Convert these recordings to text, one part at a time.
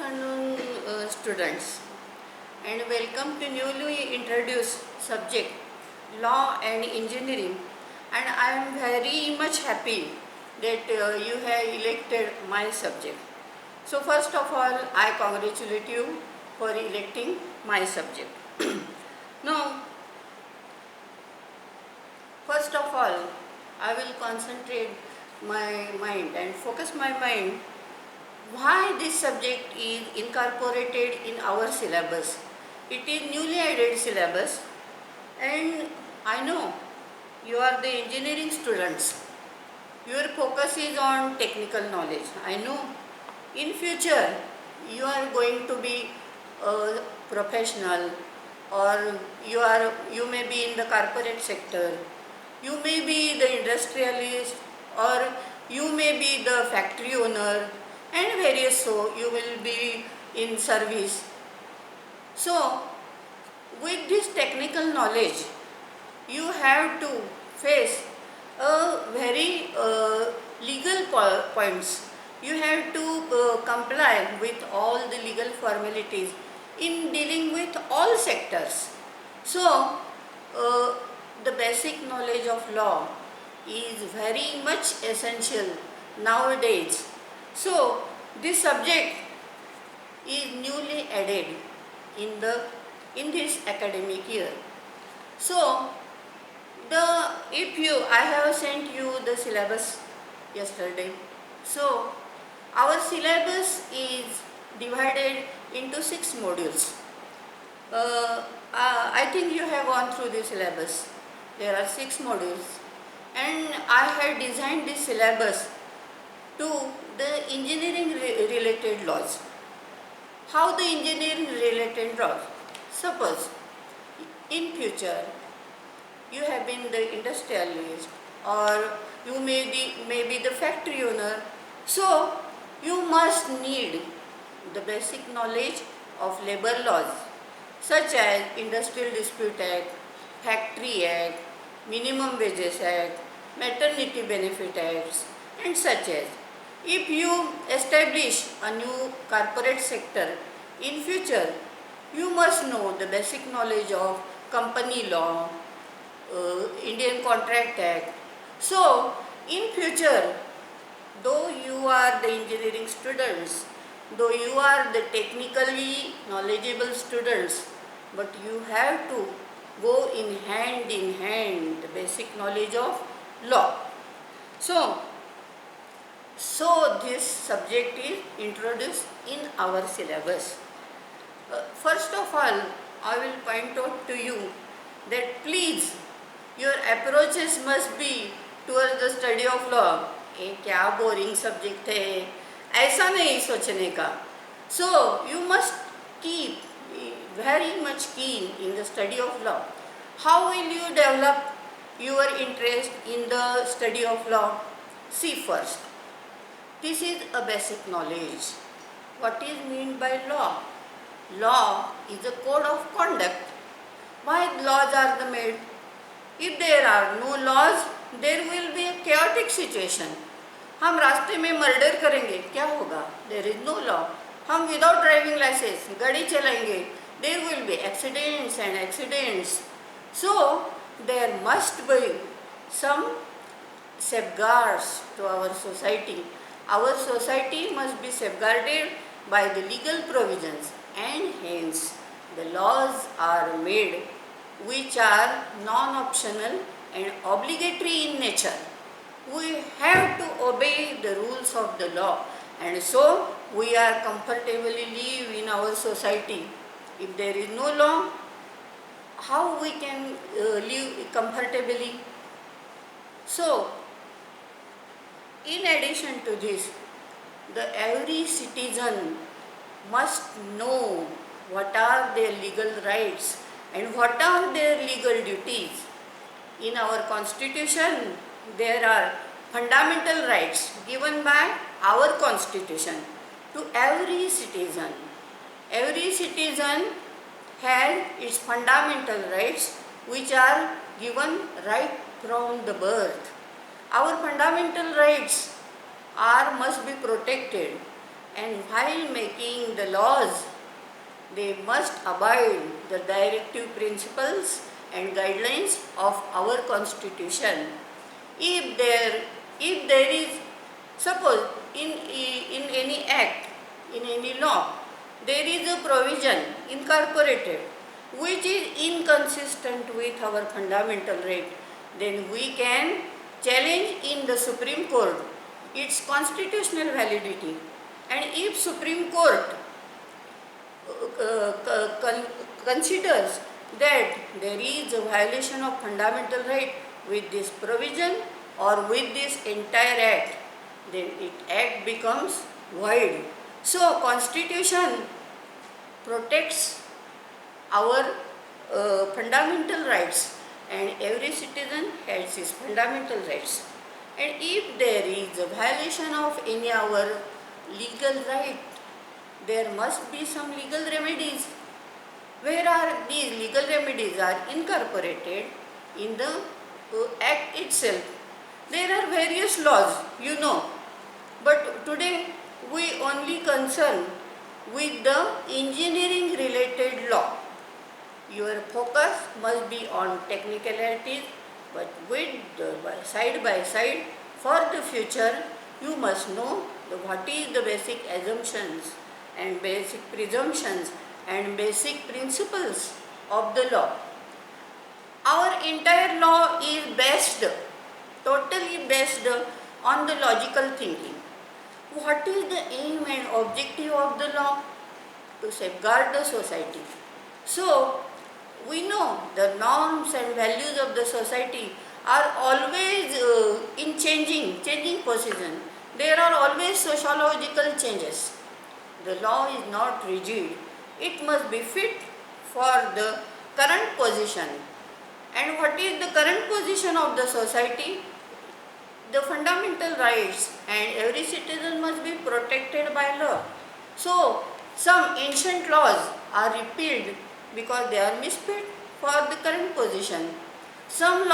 afternoon, students, and welcome to newly introduced subject Law and Engineering. And I am very much happy that you have elected my subject. So first of all, I congratulate you for electing my subject. Now, first of all, I will concentrate my mind and focus my mind why this subject is incorporated in our syllabus. It is newly added syllabus, and I know you are the engineering students. Your focus is on technical knowledge. I know in future you are going to be a professional, or you may be in the corporate sector, you may be the industrialist, or you may be the factory owner, and various, so you will be in service. So with this technical knowledge you have to face a very legal points. You have to comply with all the legal formalities in dealing with all sectors. So the basic knowledge of law is very much essential nowadays. So this subject is newly added in this academic year. So I have sent you the syllabus yesterday. So our syllabus is divided into 6 modules. I think you have gone through the syllabus. There are 6 modules, and I have designed this syllabus to the engineering related laws. How the engineering related laws? Suppose in future you have been the industrialist, or you may be the factory owner. So you must need the basic knowledge of labor laws such as Industrial Dispute Act, Factory Act, Minimum Wages Act, Maternity Benefit Acts, and such as. If you establish a new corporate sector in future, you must know the basic knowledge of company law, Indian Contract Act. So in future, though you are the engineering students, though you are the technically knowledgeable students, but you have to go in hand the basic knowledge of law. So this subject is introduced in our syllabus. First of all, I will point out to you that please your approaches must be towards the study of law. ये क्या boring subject है, ऐसा नहीं सोचने का. So you must keep very much keen in the study of law. How will you develop your interest in the study of law? See first, this is a basic knowledge. What is meant by law? Law is a code of conduct. Why laws are the made? If there are no laws, there will be a chaotic situation. हम रास्ते में murder करेंगे, क्या होगा? There is no law. हम without driving licence गाड़ी चलाएंगे, there will be accidents and accidents. So there must be some safeguards to our society. Our society must be safeguarded by the legal provisions, and hence the laws are made which are non-optional and obligatory in nature. We have to obey the rules of the law, and so we are comfortably live in our society. If there is no law, how we can live comfortably? So in addition to this, every citizen must know what are their legal rights and what are their legal duties. In our constitution, there are fundamental rights given by our constitution to every citizen. Every citizen has its fundamental rights which are given right from the birth. Our fundamental rights must be protected, and while making the laws, they must abide the directive principles and guidelines of our constitution. If there is, suppose in any act, in any law, there is a provision incorporated which is inconsistent with our fundamental right, then we can challenge in the Supreme Court its constitutional validity. And if Supreme Court considers that there is a violation of fundamental right with this provision or with this entire act, then it act becomes void. So constitution protects our fundamental rights, and every citizen has his fundamental rights. And if there is a violation of any our legal right, there must be some legal remedies. Where are these legal remedies are incorporated in the act itself. There are various laws, you know, but today we only concern with the engineering related law. Your focus must be on technicalities, but with side by side, for the future, you must know what is the basic assumptions and basic presumptions and basic principles of the law. Our entire law is totally based on the logical thinking. What is the aim and objective of the law? To safeguard the society. So, we know the norms and values of the society are always in changing position. There are always sociological changes. The law is not rigid. It must be fit for the current position. And what is the current position of the society? The fundamental rights, and every citizen must be protected by law. So, some ancient laws are repealed because they are misfit for the current position. Some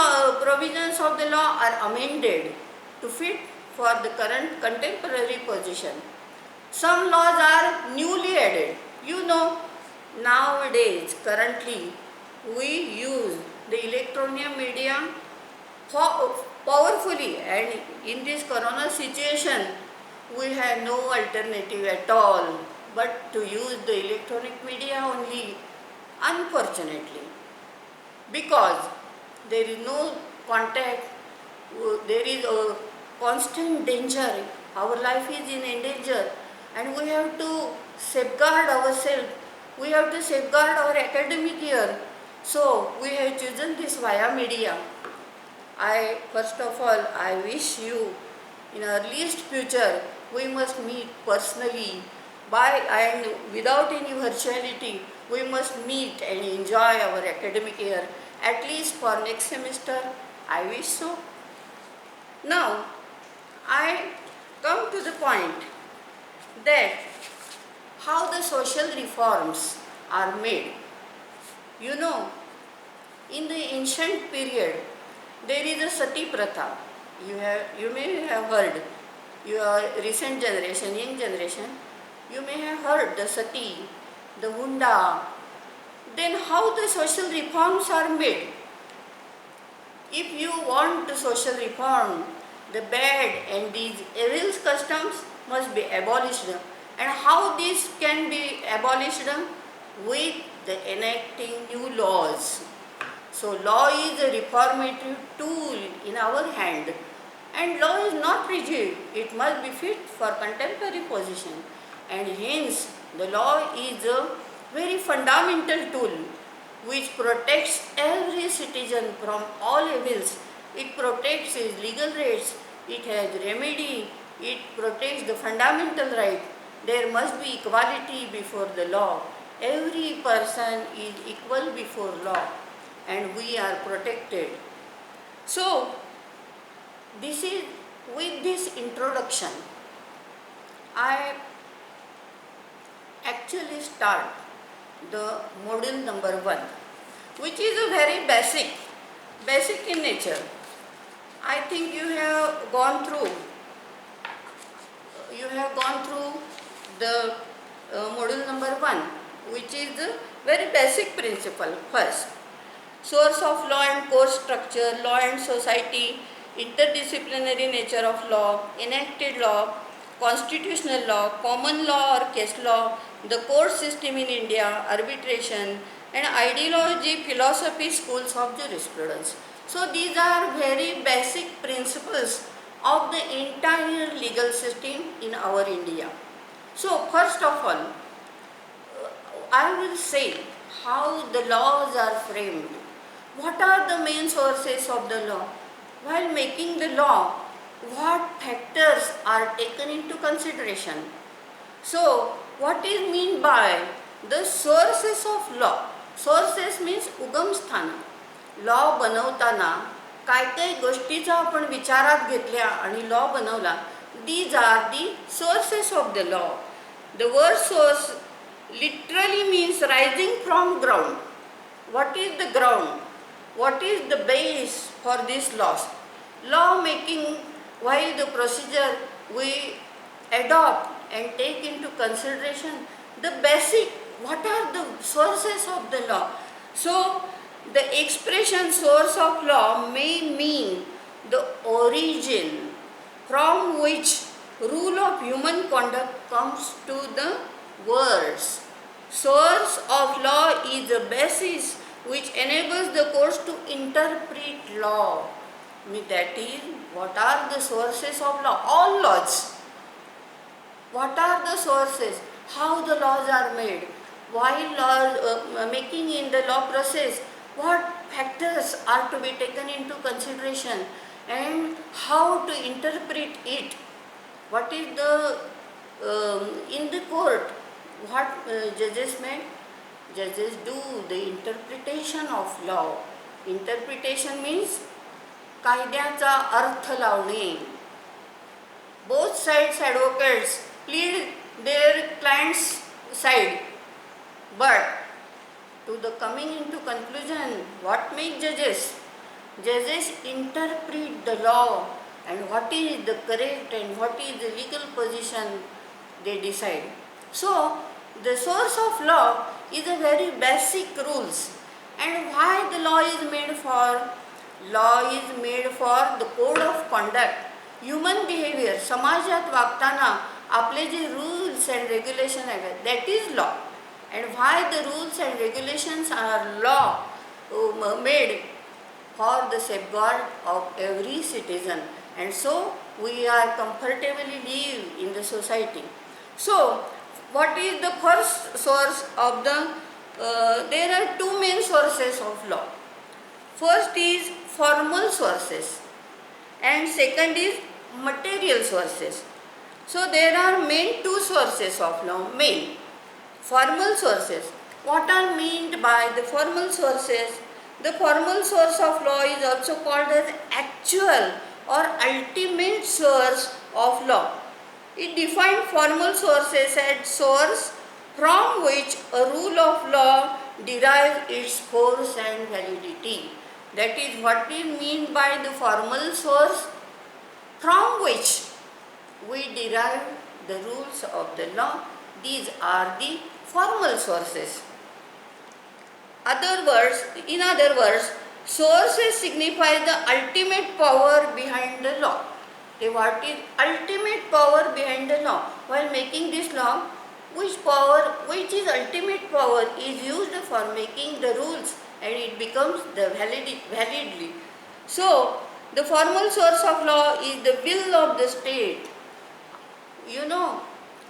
provisions of the law are amended to fit for the current contemporary position. Some laws are newly added. You know, nowadays, currently, we use the electronic media powerfully, and in this corona situation, we have no alternative at all but to use the electronic media only, unfortunately, because there is no contact, there is a constant danger, our life is in danger, and we have to safeguard ourselves, we have to safeguard our academic year. So we have chosen this via media. First of all, I wish you in earliest future we must meet personally and without any virtuality. We must meet and enjoy our academic year, at least for next semester. I wish so. Now, I come to the point that how the social reforms are made. You know, in the ancient period, there is a sati pratha. You may have heard, your recent generation, young generation, you may have heard the sati, the hunda. Then how the social reforms are made? If you want the social reform, the bad and these evil customs must be abolished. And how this can be abolished? With the enacting new laws. So law is a reformative tool in our hand, and law is not rigid, it must be fit for contemporary position, and hence the law is a very fundamental tool which protects every citizen from all evils. It protects his legal rights, it has remedy, it protects the fundamental right. There must be equality before the law. Every person is equal before law, and we are protected. So, with this introduction, I actually start the module number 1, which is a very basic in nature. I think you have gone through the module number 1, which is the very basic principle. First, source of law and course structure, law and society, interdisciplinary nature of law, enacted law, constitutional law, common law or case law, the court system in India, arbitration, and ideology, philosophy, schools of jurisprudence. So these are very basic principles of the entire legal system in our India. So first of all, I will say how the laws are framed. What are the main sources of the law? While making the law, what factors are taken into consideration? So, what is meant by the sources of law? Sources means उगमस्थान. Law बनवताना काय काय गोष्टीचा आपण विचारात घेतल्या आणि law बनवला. These are the sources of the law. The word source literally means rising from ground. What is the ground? What is the base for this laws? Law making, while the procedure we adopt and take into consideration the basic, what are the sources of the law? So, the expression source of law may mean the origin from which rule of human conduct comes to the words. Source of law is the basis which enables the courts to interpret law. That is, what are the sources of law? All laws. What are the sources? How the laws are made? While laws making in the law process, what factors are to be taken into consideration and how to interpret it? What is the in the court? What judges make? Judges do the interpretation of law. Interpretation means कायद्याचा अर्थ लावणे. Both sides advocates plead their client's side, but to the coming into conclusion, what make judges? Judges interpret the law and what is the correct and what is the legal position they decide. So, the source of law is a very basic rules. And why the law is made for? Law is made for the code of conduct, human behavior, समाजात वागताना आपले जे rules and regulations आहेत, that is law. And why the rules and regulations are law made for the safeguard of every citizen. And so we are comfortably live in the society. So what is the first source of the, there are two main sources of law. First is formal sources and second is material sources. So there are main two sources of law. Main formal sources. What are meant by the formal sources? The formal source of law is also called as actual or ultimate source of law. It defines formal sources as source from which a rule of law derives its force and validity. That is what we mean by the formal source from which we derive the rules of the law. These are the formal sources. In other words, sources signify the ultimate power behind the law. What is ultimate power behind the law? While making this law, which is ultimate power is used for making the rules and it becomes the validly. So, the formal source of law is the will of the state. You know,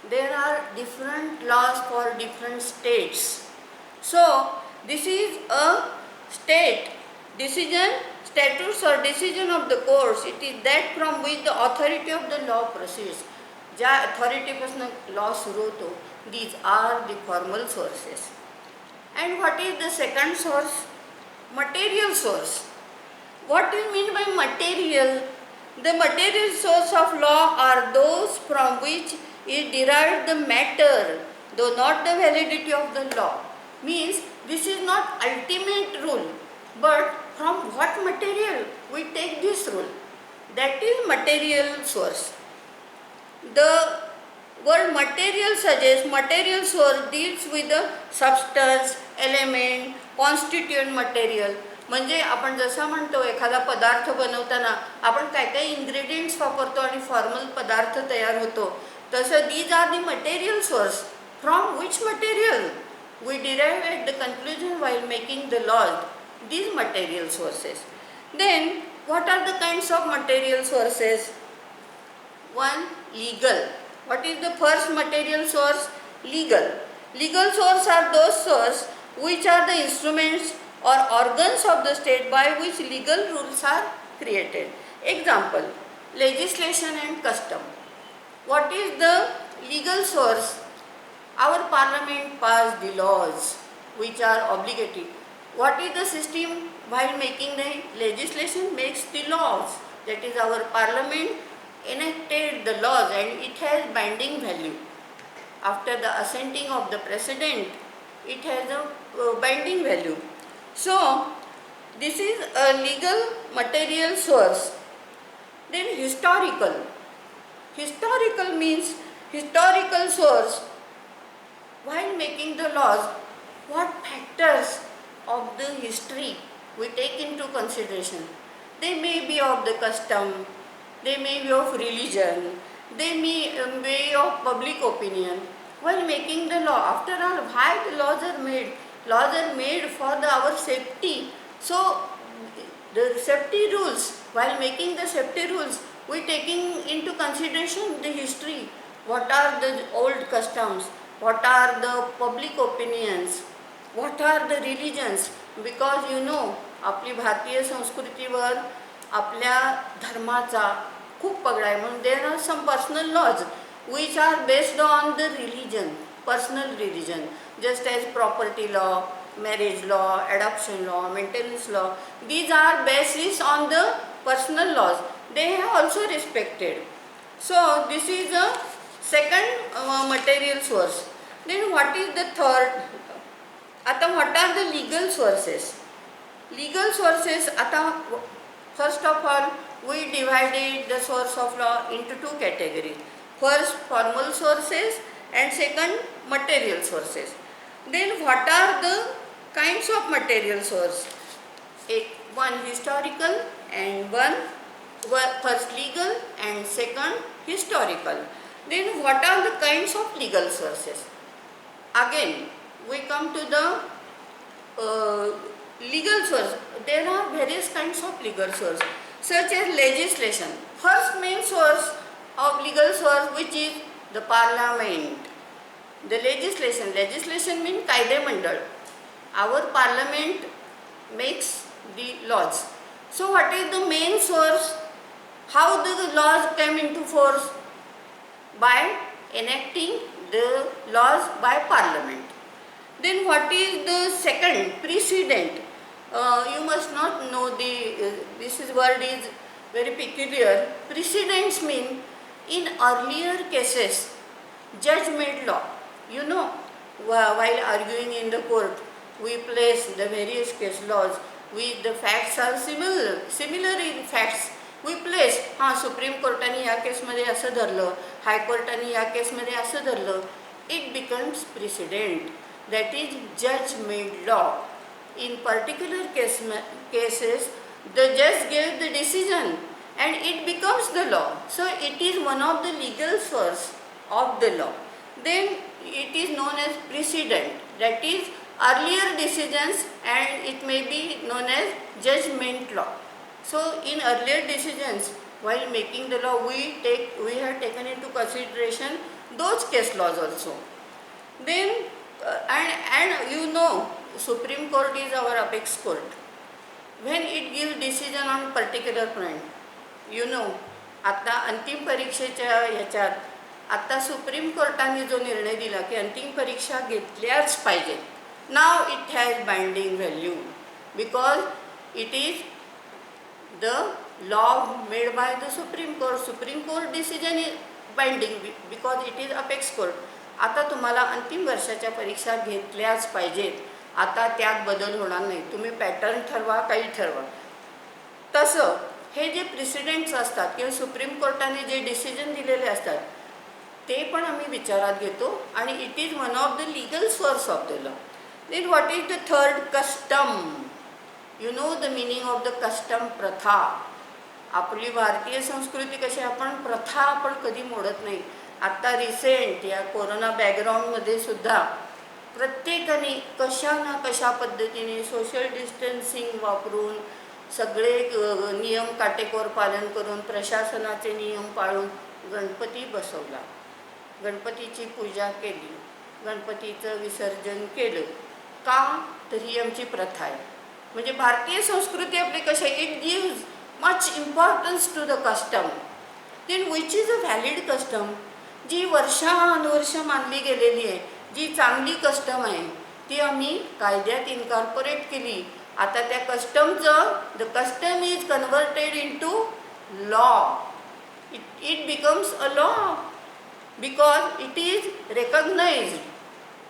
there are different laws for different states. So, this is a state decision, statutes or decision of the courts. It is that from which the authority of the law proceeds. ज्या authorityपासून law सुरू होतो, these are the formal sources. And what is the second source? Material source. What do you mean by material? The material source of law are those from which is derived the matter, though not the validity of the law. Means this is not ultimate rule, but from what material we take this rule. That is material source. The Word material suggests material source deals with the substance, element, constituent material. म्हणजे आपण जसं म्हणतो एखादा पदार्थ बनवताना आपण काय काय इन्ग्रेडियंट्स वापरतो आणि फॉर्मल पदार्थ तयार होतो, तसं these are the material source from which material we derive at the conclusion while making the laws these material sources. Then what are the kinds of material sources? One, legal. What is the first material source? Legal. Legal sources are those sources which are the instruments or organs of the state by which legal rules are created. Example, legislation and custom. What is the legal source? Our parliament passed the laws which are obligatory. What is the system while making the legislation? Makes the laws. That is, our parliament enacted the laws and it has binding value. After the assenting of the president, it has a binding value. So, this is a legal material source. Then historical. Historical means historical source. While making the laws, what factors of the history we take into consideration? They may be of the custom, they may be of religion, they may be of public opinion. While making the law, after all, why the laws are made? Laws are made for our safety. So, the safety rules, while making the safety rules, we taking into consideration the history. What are the old customs? What are the public opinions? What are the religions? Because you know, आपली भारतीय संस्कृतीवर आपल्या धर्माचा खूप पगडा आहे. म्हणून there are some personal laws which are based on the religion, personal religion, just as property law, marriage law, adoption law, maintenance law. These are basis on the personal laws. They have also respected. So this is a second material source. Then what is the third? आता what are the legal sources? Legal sources, आता first of all we divided the source of law into two categories. First, formal sources, and second, material sources. Then what are the kinds of material source? One historical and one first legal and second historical. Then what are the kinds of legal sources? Again, we come to the legal source. There are various kinds of legal source, such as legislation. First main source of legal source, which is the parliament. The legislation means कायदे मंडळ. Our parliament makes the laws. So what is the main source? How the laws came into force? By enacting the laws by parliament. Then what is the second? Precedent. You must not know this word is very peculiar. Precedents mean in earlier cases, judge made law. You know, while arguing in the court, we place the various case laws. The facts are similar in facts. We place, supreme कोर्टाने या केसमध्ये असं धरलं, हायकोर्टाने या केसमध्ये असं धरलं. It becomes precedent. That is judge made law. In particular cases, the judge gave the decision and it becomes the law. So it is one of the legal source of the law. Then it is known as precedent. That is earlier decisions, and it may be known as judgment law. So in earlier decisions, while making the law, we have taken into consideration those case laws also. Then and you know, Supreme Court is our apex court. When it gives decision on particular point, you know, आता अंतिम परीक्षेच्या ह्याच्यात आता supreme कोर्टाने जो निर्णय दिला की अंतिम परीक्षा घेतल्याच पाहिजे. Now it has binding value because it is the law made by the supreme court. Supreme court decision is binding because it is apex court. आता तुम्हाला अंतिम वर्षाच्या परीक्षा घेतल्याच पाहिजेत. आता त्यात बदल होणार नाही. तुम्ही पॅटर्न ठरवा, काही ठरवा. तसं हे जे प्रेसिडेंट्स असतात किंवा सुप्रीम कोर्टाने जे डिसिजन दिलेले असतात, ते पण आम्ही विचारात घेतो आणि it is one of the legal source of the law. Then what is the third? Custom. You know the meaning of the custom? प्रथा. आपली भारतीय संस्कृती कशी, आपण प्रथा आपण कधी मोडत नाही. आत्ता रिसेंट या कोरोना बॅकग्राऊंडमध्ये सुद्धा प्रत्येकाने कशा ना कशा पद्धतीने सोशल डिस्टन्सिंग वापरून सगळे नियम काटेकोर पालन करून प्रशासनाचे नियम पाळून गणपती बसवला, गणपतीची पूजा केली, गणपतीचं विसर्जन केलं. का? तर ही आमची प्रथा आहे. म्हणजे भारतीय संस्कृती आपली कशी आहे, it gives much importance to the custom. Then which is a valid custom, जी वर्षानुवर्ष मानली गेलेली आहे, जी चांगली कस्टम आहे, ती आम्ही कायद्यात इन्कॉर्पोरेट केली. आता त्या कस्टमचं, the custom is converted into law. It becomes a law because it is recognized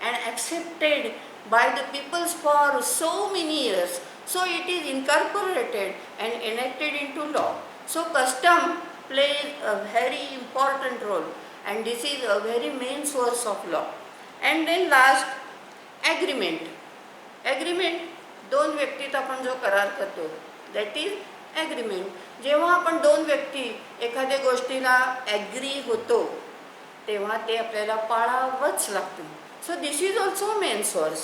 and accepted by the peoples for so many years. So it is incorporated and enacted into law. So custom plays a very important role and this is a very main source of law. And then last, agreement. Agreement, दोन व्यक्तीत आपण जो करार करतो, that is agreement. जेव्हा आपण दोन व्यक्ती एखाद्या गोष्टीला ॲग्री होतो तेव्हा ते आपल्याला पाळावंच लागतं. So this is also main source.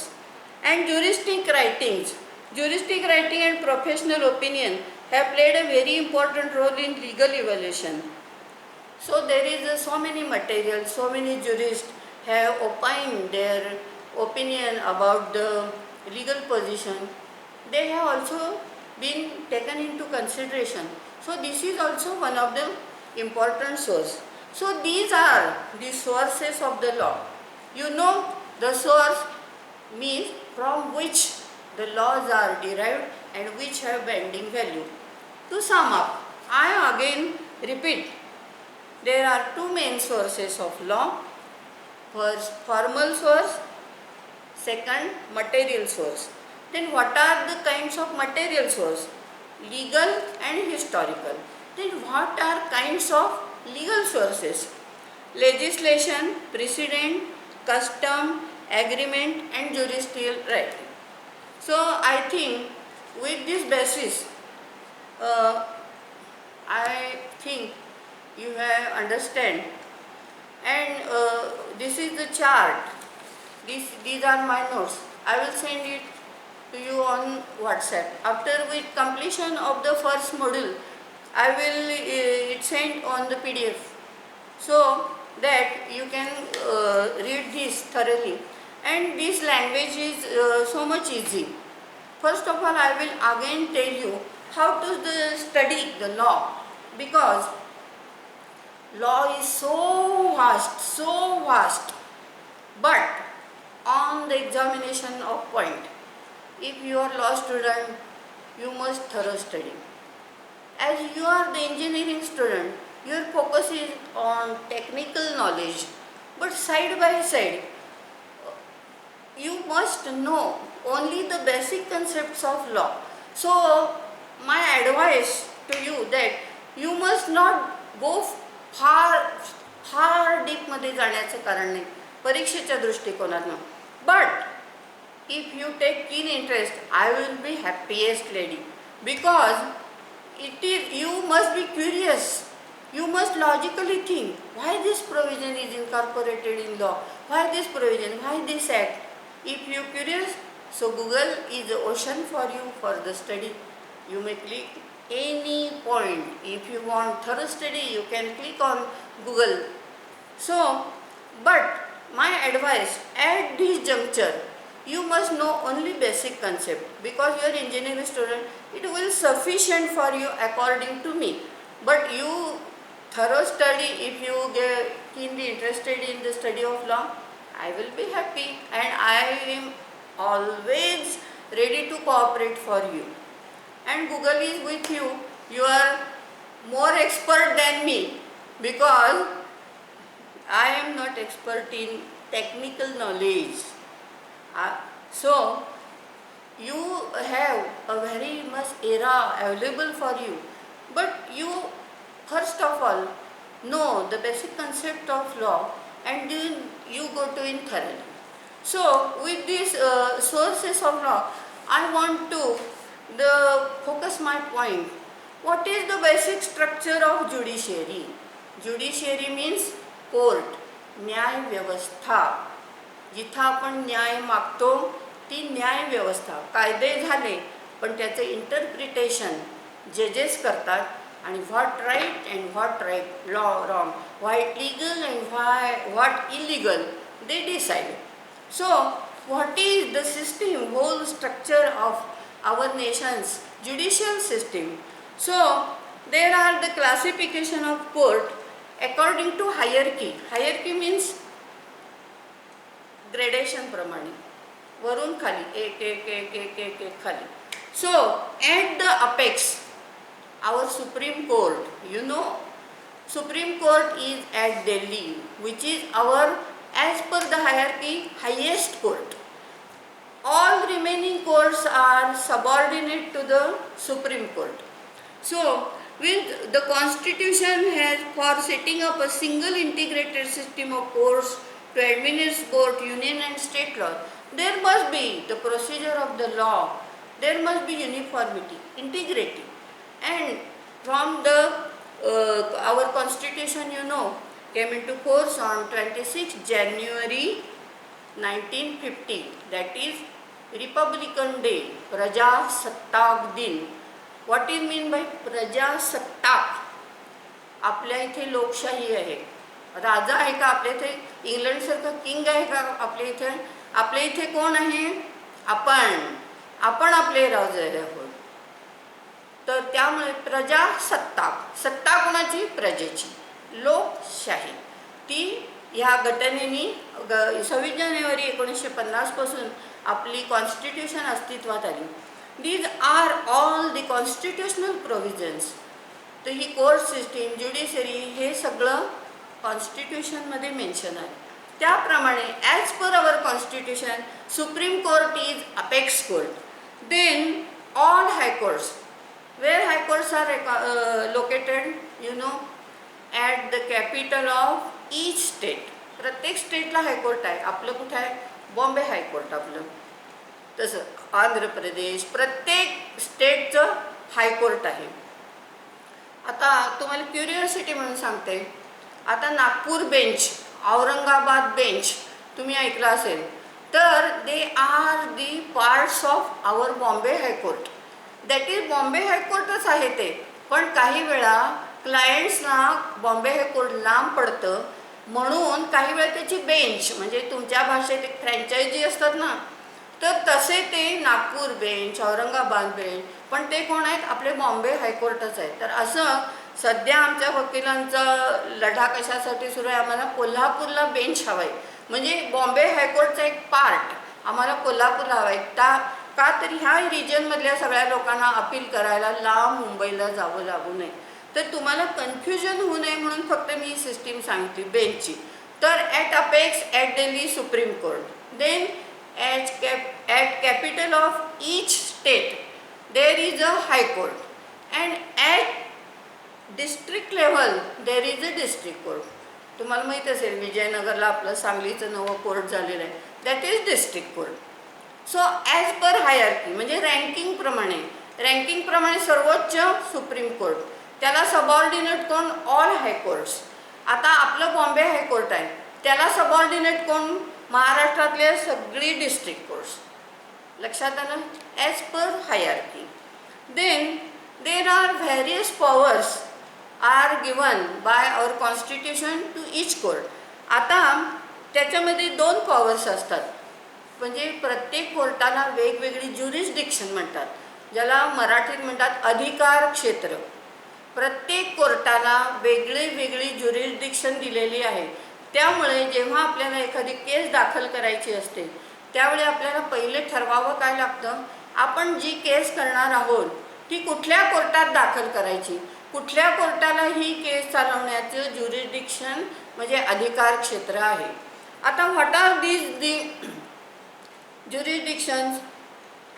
And juristic writings, juristic writing and professional opinion have played a very important role in legal evaluation. So there is so many materials, so many jurists have opined their opinion about the legal position. They have also been taken into consideration. So this is also one of the important source. So these are the sources of the law. You know, the source means from which the laws are derived and which have binding value. To sum up, I again repeat, there are two main sources of law. First, formal source. Second, material source. Then what are the kinds of material source? Legal and historical. Then what are kinds of legal sources? Legislation, precedent, custom, agreement and judicial writing. So I think with this basis, I think you have understand. And this is the chart. These are my notes. I will send it to you on WhatsApp. After with completion of the first module, I will send on the PDF so that you can read this thoroughly. And this language is so much easy. First of all, I will again tell you how to study the law, because law is so vast. But on the examination of point, if you are law student, you must thorough study. As you are the engineering student, your focus is on technical knowledge, but side by side, you must know only the basic concepts of law. So, my advice to you that you must not go far deep मध्ये जाण्याचं कारण नाही परीक्षेच्या दृष्टिकोनातून. But if you take keen interest, I will be happiest lady, because you must be curious. You must logically think, why this provision is incorporated in law? Why this provision? Why this act? If you are curious, so Google is the ocean for you for the study. You may click any point. If you want thorough study, you can click on Google. So, but my advice at this juncture, you must know only basic concept, because you are engineering student. It will sufficient for you according to me. But you thorough study, if you get keenly interested in the study of law, I will be happy and I am always ready to cooperate for you. And Google is with you. You are more expert than me, because I am not expert in technical knowledge. So you have a very much era available for you, but you first of all know the basic concept of law and then you go to in thoroughly. So with these sources of law, I want to focus my point. What is the basic structure of judiciary? Judiciary means court, न्याय व्यवस्था. जिथं आपण न्याय मागतो ती न्याय व्यवस्था. कायदे झाले पण त्याचे इंटरप्रिटेशन जजेस करतात आणि what right and what right wrong, what legal and what illegal they decide. So what is the system, whole structure of our nation's judicial system? So there are the classification of court according to hierarchy. Hierarchy means gradation प्रमाणे वरून खाली एक एक एक एक एक एक खाली. So at the apex, our Supreme Court, you know, Supreme Court is at Delhi, which is our, as per the hierarchy, highest court. All remaining courts are subordinate to the Supreme Court. So with the Constitution has for setting up a single integrated system of courts to administer both union and state law, there must be the procedure of the law, there must be uniformity, integrity. And from the our Constitution, you know, came into force on 26 January 1950, that is Republican Day, प्रजासत्ताक दिन. What is mean by प्रजासत्ताक? आपल्या इथे लोकशाही आहे. राजा आहे का आपल्या इथे? इंग्लंड सारखं किंग आहे का आपल्या इथे? आपल्या इथे कोण आहे? आपण आपले राजे आहोत. तर त्यामुळे प्रजासत्ताक, सत्ता कोणाची? प्रजेची. लोकशाही ती ह्या घटनेने 26 जानेवारी 1950 पासून आपली कॉन्स्टिट्यूशन अस्तित्वात आली. These are all the constitutional provisions. तर ही कोर्ट सिस्टीम, ज्युडिशरी, हे सगळं कॉन्स्टिट्यूशनमध्ये मेन्शन आहे. त्याप्रमाणे as per our constitution, Supreme Court is apex court. Then all high courts, where high courts are located, you know, at the capital of each state. प्रत्येक स्टेटला high court आहे. आपलं कुठं आहे? बॉम्बे हायकोर्ट आपलं. तसं आंध्र प्रदेश, प्रत्येक स्टेटचं हायकोर्ट आहे. आता तुम्हाला क्युरिओसिटी म्हणून सांगते, आता नागपूर बेंच, औरंगाबाद बेंच तुम्ही ऐकलं असेल, तर they are the parts of our Bombay high court. That is Bombay हायकोर्टच आहे ते. पण काही वेळा क्लायंट्सना बॉम्बे हायकोर्ट लांब पडतं, म्हणून काही वेळा त्याची बेंच, म्हणजे तुमच्या भाषेत एक फ्रँचायझी असतात ना, तर तसे ते नागपूर बेंच, औरंगाबाद बेंच, पण ते कोण आहेत? आपले बॉम्बे हायकोर्टच आहेत. तर असं सध्या आमच्या वकिलांचा लढा कशासाठी सुरू आहे? आम्हाला कोल्हापूरला बेंच हवा आहे, म्हणजे बॉम्बे हायकोर्टचा एक पार्ट आम्हाला कोल्हापूरला हवा आहे. का तर ह्या रिजनमधल्या सगळ्या लोकांना अपील करायला लांब मुंबईला जावं लागू नये. तर तुम्हाला कन्फ्युजन होऊ नये म्हणून फक्त मी सिस्टीम सांगितली बेंचची. तर at apex at Delhi Supreme Court. Then at capital of each state there is a high court, and at district level there is a district court. तुम्हाला माहीत असेल विजयनगरला आपलं सांगलीचं नवं कोर्ट झालेलं आहे, that is district court. So as per hierarchy म्हणजे ranking प्रमाणे सर्वोच्च सुप्रीम कोर्ट, त्याला सबऑर्डिनेट कोण? All high courts. आता आपलं बॉम्बे हायकोर्ट आहे, त्याला सबऑर्डिनेट कोण? महाराष्ट्रातले सगळी डिस्ट्रिक्ट कोर्ट्स. लक्षात आलं? As per hierarchy. Then there are various powers are given by our constitution to each court. आता त्याच्यामध्ये 2 पॉवर्स असतात, म्हणजे प्रत्येक कोर्टाला वेगवेगळी ज्युरिस्डिक्शन म्हणतात, ज्याला मराठीत म्हणतात अधिकार क्षेत्र. प्रत्येक कोर्टाला वेगळी ज्युरिस्डिक्शन दिलेली आहे. त्यामुळे जेव्हा आपल्याला एखादी केस दाखल करायची असते, त्यावेळी आपल्याला पहिले ठरवावं काय लागतं? आपण जी केस करणार आहोत ती कुठल्या कोर्टात दाखल करायची, कुठल्या कोर्टाला ही केस चालवण्याचं ज्युरिस्डिक्शन म्हणजे अधिकार क्षेत्र आहे. आता what are the jurisdictions?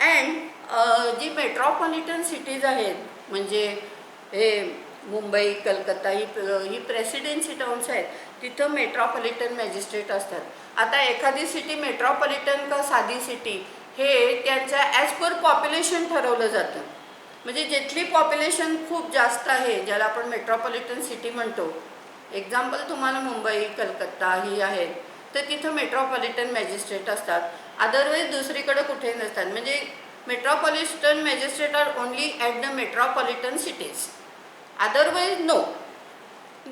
And जी मेट्रोपॉलिटन सिटीज आहेत, म्हणजे हे मुंबई, कलकत्ता ही प्रेसिडेन्सी टाउन्स आहेत, तिथं मेट्रोपॉलिटन मॅजिस्ट्रेट असतात. आता एखादी सिटी मेट्रोपॉलिटन का साधी सिटी हे त्यांच्या ॲज पर पॉप्युलेशन ठरवलं जातं. म्हणजे जिथली पॉप्युलेशन खूप जास्त आहे, ज्याला आपण मेट्रोपॉलिटन सिटी म्हणतो, एक्झाम्पल तुम्हाला मुंबई, कलकत्ता ही आहेत, तर तिथं मेट्रोपॉलिटन मॅजिस्ट्रेट असतात. अदरवाईज दुसरीकडे कुठे नसतात. म्हणजे metropolitan magistrate are only at the metropolitan cities, otherwise no.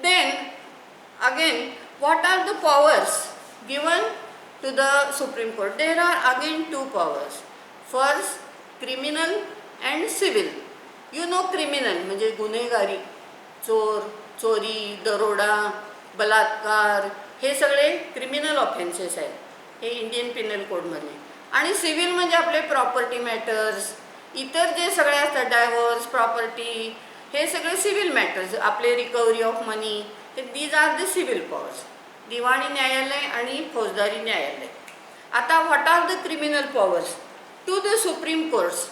Then again, what are the powers given to the Supreme Court? There are again two powers. First, criminal and civil. You know criminal म्हणजे गुन्हेगारी, चोर, चोरी, दरोडा, बलात्कार, हे सगळे criminal offences आहेत, हे इंडियन पिनल कोडमध्ये. आणि सिव्हिल म्हणजे आपले प्रॉपर्टी मॅटर्स, इतर जे सगळे असतात, डायव्होर्स, प्रॉपर्टी, हे सगळे सिव्हिल मॅटर्स, आपले रिकव्हरी ऑफ मनी, तर these are the civil powers, दिवाणी न्यायालय आणि फौजदारी न्यायालय. आता what are the criminal powers to the supreme courts?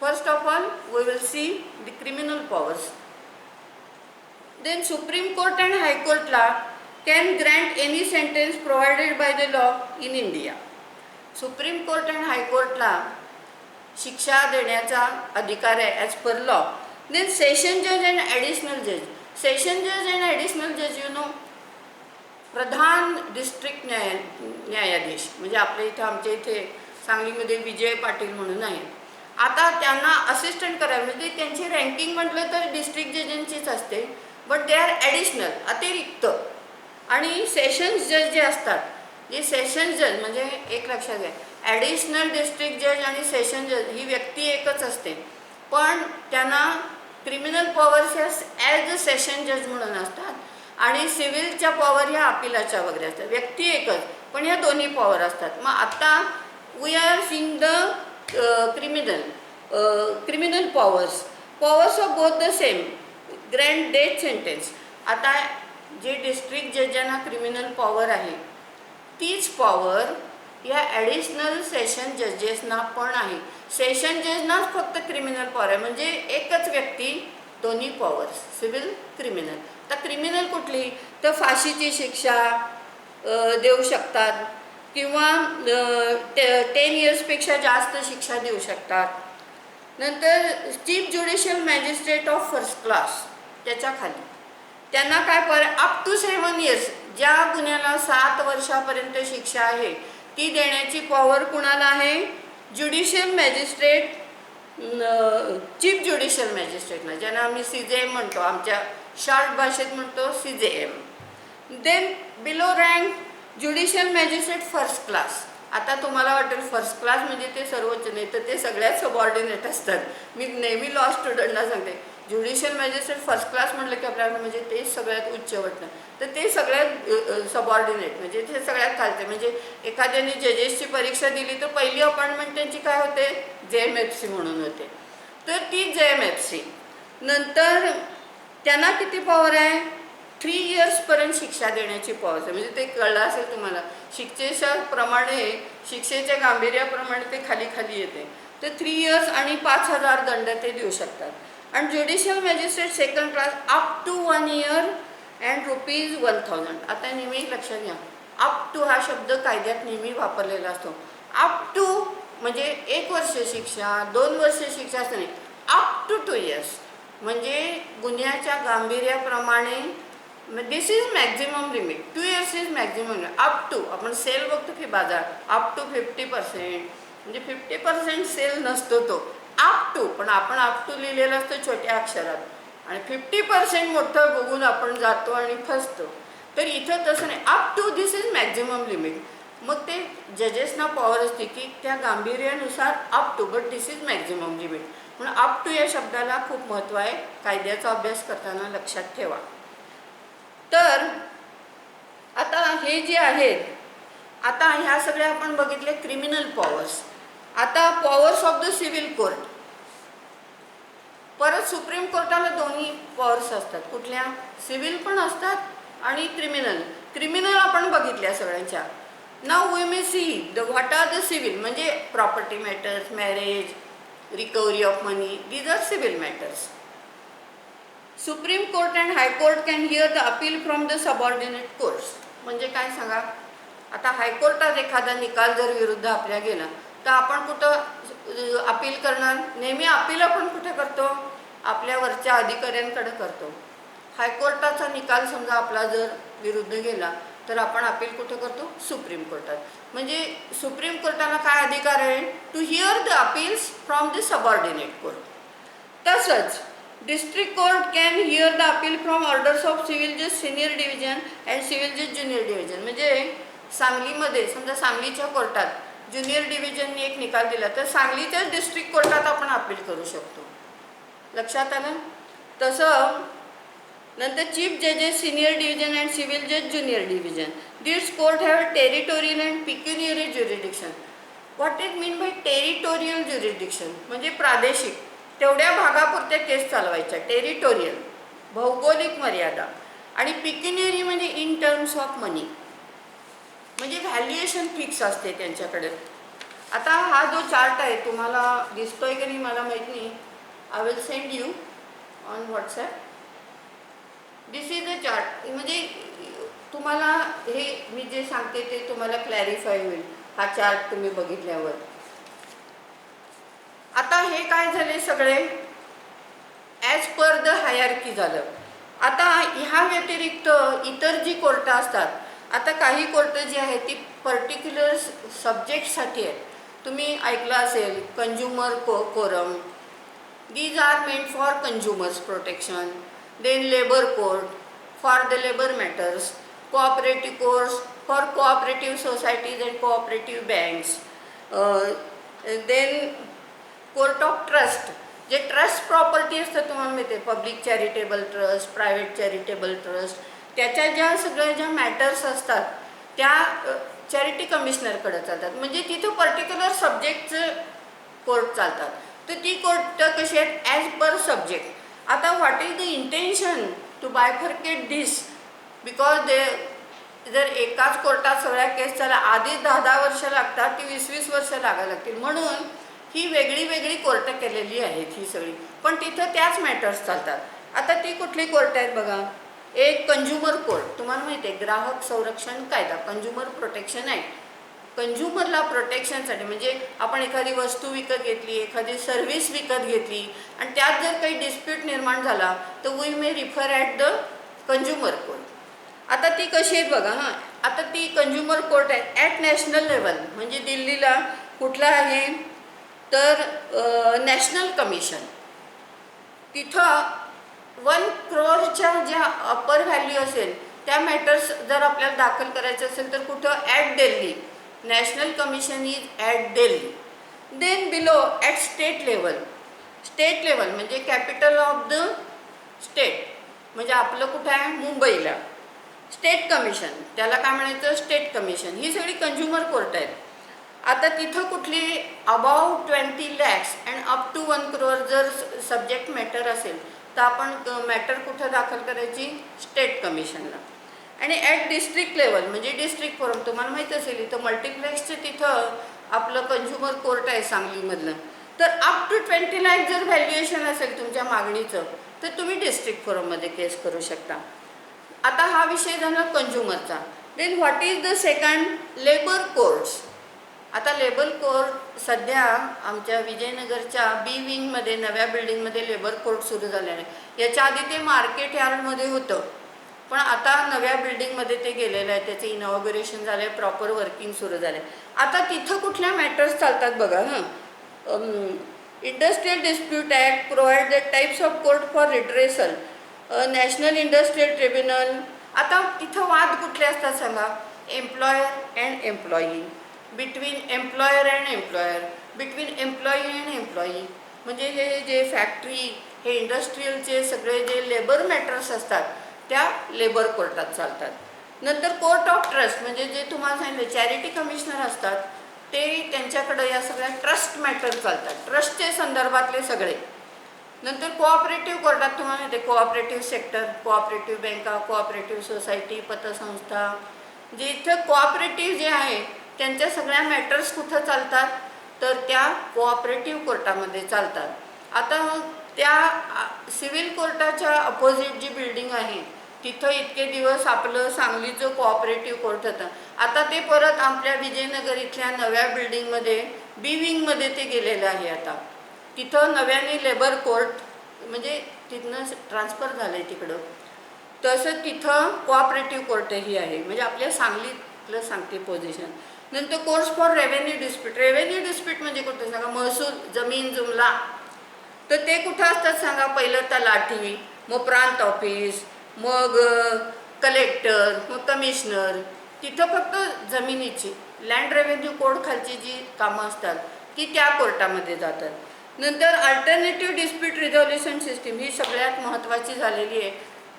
First of all we will see the criminal powers. Then supreme court and हायकोर्टला can grant any sentence provided by the law in India. Supreme court and हायकोर्टला शिक्षा देण्याचा अधिकार आहे as per law. Then session judge and additional judge. Session judge and additional judge, you know, Pradhan district न्यायाधीश म्हणजे आपल्या इथं, आमच्या इथे सांगलीमध्ये विजय पाटील म्हणून आहे. आता त्यांना असिस्टंट करायला म्हणजे त्यांची रँकिंग म्हटलं तर डिस्ट्रिक्ट जजांचीच असते, बट दे आर ॲडिशनल, अतिरिक्त. आणि सेशन्स जज जे असतात, जे सेशन्स जज म्हणजे एक लक्षात घ्या, ॲडिशनल डिस्ट्रिक्ट जज आणि सेशन जज ही व्यक्ती एकच असते, पण त्यांना क्रिमिनल पॉवर्स ह्या ॲज अ सेशन जज म्हणून असतात, आणि सिव्हिलच्या पॉवर ह्या अपिलाच्या वगैरे असतात. व्यक्ती एकच, पण ह्या दोन्ही पॉवर असतात. मग आता we are seeing the criminal powers of both the same, grant death sentence. आता जे डिस्ट्रिक्ट जजांना क्रिमिनल पॉवर आहे, तीच पॉवर या ॲडिशनल सेशन जजेसना पण आहे. सेशन जजनाच फक्त क्रिमिनल पॉवर आहे, म्हणजे एकच व्यक्ती दोन्ही पॉवर्स, सिव्हिल, क्रिमिनल. तर क्रिमिनल कुठली, तर फाशीची शिक्षा देऊ शकतात, किंवा 10 इयर्सपेक्षा जास्त शिक्षा देऊ शकतात. नंतर chief judicial magistrate of first class, त्याच्या खाली त्यांना काय पर अप टू 7 इयर्स, ज्या गुन्ह्याला 7 वर्षापर्यंत शिक्षा आहे ती देण्याची पॉवर कुणाला आहे? ज्युडिशियल मॅजिस्ट्रेट, चीफ ज्युडिशियल मॅजिस्ट्रेटला, ज्यांना आम्ही CJM म्हणतो, आमच्या शॉर्ट भाषेत म्हणतो CJM. Then below rank judicial magistrate first class. आता तुम्हाला वाटेल फर्स्ट क्लास म्हणजे ते सर्वोच्च, नाही तर ते सगळ्यात सबऑर्डिनेट असतात. मी नेहमी लॉ स्टुडंटला सांगते, ज्युडिशियल मॅजिस्ट्रेट फर्स्ट क्लास म्हटलं की आपल्याला म्हणजे ते सगळ्यात उच्च वाटतं, तर ते सगळ्यात सबऑर्डिनेट म्हणजे ते सगळ्यात खालचे. म्हणजे एखाद्याने जजेसची परीक्षा दिली तर पहिली अपॉइंटमेंट त्यांची काय होते? JMFC म्हणून होते, तर ती JMFC. नंतर त्यांना किती पॉवर आहे? 3 इयर्सपर्यंत शिक्षा देण्याची पॉवर आहे. म्हणजे ते कळलं असेल तुम्हाला, शिक्षेच्या प्रमाणे, शिक्षेच्या गांभीर्याप्रमाणे ते खाली खाली येते. तर 3 इयर्स आणि 5,000 दंड ते देऊ शकतात. आणि judicial magistrate second class up to 1 year and ₹1,000. आता नेहमी लक्षात घ्या, अप टू हा शब्द कायद्यात नेहमी वापरलेला असतो. अप टू म्हणजे 1 वर्ष शिक्षा, 2 वर्ष शिक्षा असं नाही, अप टू 2 इयर्स म्हणजे गुन्ह्याच्या गांभीर्याप्रमाणे. This is maximum limit, 2 years is maximum limit. Up to आपण सेल बघतो की बाजार, अप टू 50%, म्हणजे 50% सेल नसतो तो, अप टू. पण आपण अप टू लिहिलेलं असतं छोट्या अक्षरात, आणि 50% मोठं बघून आपण जातो आणि फसतो. तर इथं तसं नाही, up to this is maximum limit. मग ते जजेसना पॉवर असते की त्या गांभीर्यानुसार up to, but this is maximum limit. म्हणून अप टू या शब्दाला खूप महत्त्व आहे, कायद्याचा अभ्यास करताना लक्षात ठेवा. तर आता हे जे आहेत, आता ह्या सगळ्या आपण बघितले क्रिमिनल पॉवर्स. आता powers of the civil court. परत सुप्रीम कोर्टाला दोन्ही पॉवर्स असतात. कुठल्या? सिव्हिल पण असतात आणि क्रिमिनल आपण बघितल्या सगळ्यांच्या. नाव we may see the what are the civil, म्हणजे property matters, marriage, recovery of money, these are civil matters. Supreme court and high court can hear the appeal from the subordinate courts. म्हणजे काय सांगा, आता हायकोर्टात एखादा निकाल जर विरुद्ध आपल्या गेला तर आपण कुठं अपील करणार? नेहमी अपील आपण कुठे करतो? आपल्या वरच्या अधिकाऱ्यांकडे करतो. हायकोर्टाचा निकाल समजा आपला जर विरुद्ध गेला तर आपण अपील कुठे करतो? सुप्रीम कोर्टात. म्हणजे सुप्रीम कोर्टाला काय अधिकार आहे? To here the appeals from the subordinate court. तसंच district court can hear the appeal from orders of civil जज सिनियर डिव्हिजन अँड सिव्हिल जज ज्युनियर डिव्हिजन. म्हणजे सांगलीमध्ये समजा सांगलीच्या कोर्टात ज्युनियर डिव्हिजनने एक निकाल दिला तर सांगलीच्याच डिस्ट्रिक्ट कोर्टात आपण अपील करू शकतो. लक्षात आलं? तसं नंतर चीफ जजेस सिनियर डिव्हिजन अँड सिव्हिल जज junior division. This court have territorial and पिक्युनियरी jurisdiction. What is mean bye territorial jurisdiction? म्हणजे प्रादेशिक, तेवढ्या भागापुरत्या केस चालवायच्या. टेरिटोरियल भौगोलिक मर्यादा, आणि पिक्युनियरी म्हणजे इन टर्म्स ऑफ मनी, म्हणजे व्हॅल्युएशन फिक्स असते त्यांच्याकडे. आता हा जो चार्ट आहे तुम्हाला दिसतोय की नाही मला माहीत नाही. I will send you on WhatsApp. This is a chart. म्हणजे तुम्हाला हे मी जे सांगते ते तुम्हाला क्लॅरिफाय होईल हा चार्ट तुम्ही बघितल्यावर. आता हे काय झाले सगळे ॲज पर द हायरार्की झालं. आता ह्या व्यतिरिक्त इतर जी कोर्टं असतात, आता काही कोर्टं जी आहेत ती पर्टिक्युलर सब्जेक्टसाठी आहेत. तुम्ही ऐकलं असेल consumer quorum. These are meant for consumers protection. Then labour court for the labour matters. Cooperative courts for cooperative societies and cooperative banks. Then court of trust, जे ट्रस्ट प्रॉपर्टी असतं तुम्हाला माहिती आहे, public charitable trust, private charitable trust, त्याच्या ज्या सगळ्या ज्या matters असतात त्या चॅरिटी कमिशनरकडे चालतात. म्हणजे तिथं पर्टिक्युलर सब्जेक्टचं कोर्ट चालतात. तर ती कोर्ट कशी आहेत? As per subject. आता what is the intention to bifurcate this? Because जर एकाच कोर्टात सगळ्या केस चालला आधीच 10-10 वर्ष लागतात, ती 20-20 वर्ष लागायला लागतील. म्हणून ही वेगळी वेगळी कोर्टं केलेली आहेत ही सगळी, पण तिथं त्याच मॅटर्स चालतात. आता ती कुठली कोर्ट आहेत बघा. एक कंझ्युमर कोर्ट, तुम्हाला माहिती आहे ग्राहक संरक्षण कायदा, कंझ्युमर प्रोटेक्शन ॲक्ट. कंझ्युमरला प्रोटेक्शनसाठी म्हणजे आपण एखादी वस्तू विकत घेतली, एखादी सर्व्हिस विकत घेतली आणि त्यात जर काही डिस्प्यूट निर्माण झाला तर we may refer at the consumer court. आता ती कशी आहेत बघा. हां, आता ती कंझ्युमर कोर्ट आहे ॲट नॅशनल लेवल. म्हणजे दिल्लीला कुठला आहे तर नॅशनल कमिशन. तिथं 1 crore ज्या अपर व्हॅल्यू असेल त्या मॅटर्स जर आपल्याला दाखल करायचं असेल तर कुठं? At Delhi. National commission is at Delhi. Then below at state level. State level म्हणजे कॅपिटल ऑफ द स्टेट, म्हणजे आपलं कुठं आहे? मुंबईला. स्टेट कमिशन, त्याला काय म्हणायचं? State commission. ही सगळी कंझ्युमर कोर्ट आहेत. आता तिथं कुठली? About 20 lakhs and up to 1 crore जर सब्जेक्ट मॅटर असेल तर आपण मॅटर कुठं दाखल करायची? स्टेट कमिशनला. आणि ॲट डिस्ट्रिक्ट लेवल म्हणजे डिस्ट्रिक्ट फोरम, तुम्हाला माहीत असेल इथं मल्टिप्लेक्सचं तिथं आपलं कंझ्युमर कोर्ट आहे सांगलीमधलं. तर अप टू 20 lakh जर व्हॅल्युएशन असेल तुमच्या मागणीचं तर तुम्ही डिस्ट्रिक्ट फोरममध्ये केस करू शकता. आता हा विषय झाला कंझ्युमरचा. Then what is the second? Labour courts. आता लेबर कोर्ट सध्या आमच्या विजयनगरच्या बी विंगमध्ये नव्या बिल्डिंगमध्ये लेबर कोर्ट सुरू झाले आहे. याच्या आधी ते मार्केट यार्डमध्ये होतं, पण आता नव्या बिल्डिंगमध्ये ते गेलेलं आहे. त्याचं इनॉग्युरेशन झालं आहे, प्रॉपर वर्किंग सुरू झालं आहे. आता तिथं कुठल्या मॅटर्स चालतात बघा. Industrial dispute act provide the types of court for redressal. National industrial tribunal. आता तिथं वाद कुठले असतात सांगा? Employer and employee, between employer and employer, between employee and employee. म्हणजे हे जे फॅक्टरी हे इंडस्ट्रीयलचे सगळे जे लेबर मॅटर्स असतात त्या लेबर कोर्टात चालतात. नंतर कोर्ट ऑफ ट्रस्ट म्हणजे जे तुम्हाला सांगितलं चॅरिटी कमिशनर असतात ते त्यांच्याकडं या सगळ्या ट्रस्ट मॅटर चालतात, ट्रस्टचे संदर्भातले सगळे. नंतर कोऑपरेटिव्ह कोर्टात तुम्हाला ते कोऑपरेटिव्ह सेक्टर, कोऑपरेटिव्ह बँका, कोऑपरेटिव्ह सोसायटी, पतसंस्था, जे इथं कोऑपरेटिव्ह जे आहे त्यांच्या सगळ्या मॅटर्स कुठं चालतात तर त्या कोऑपरेटिव्ह कोर्टामध्ये चालतात. आता त्या सिव्हिल कोर्टाच्या अपोजिट जी बिल्डिंग आहे तिथं इतके दिवस आपलं सांगलीचं कोऑपरेटिव्ह कोर्ट होतं. आता ते परत आपल्या विजयनगर इथल्या नव्या बिल्डिंगमध्ये बी विंगमध्ये ते गेलेलं आहे. आता तिथं नव्याने लेबर कोर्ट म्हणजे तिथनं ट्रान्सफर झालं आहे तिकडं. तसं तिथं कोऑपरेटिव्ह कोर्टही आहे. म्हणजे आपल्या सांगलीतलं सांगते पोझिशन. नंतर courts for revenue dispute. Revenue dispute म्हणजे कुठं सांगा, महसूल, जमीन जुमला, तर ते कुठं असतात सांगा. पहिलं तलाठी, मग प्रांत ऑफिस, मग कलेक्टर, मग कमिशनर. तिथं फक्त जमिनीची लँड रेव्हेन्यू कोड खालची जी कामं असतात ती त्या कोर्टामध्ये जातात. नंतर अल्टरनेटिव्ह डिस्प्यूट रिझॉल्युशन सिस्टीम ही सगळ्यात महत्त्वाची झालेली आहे.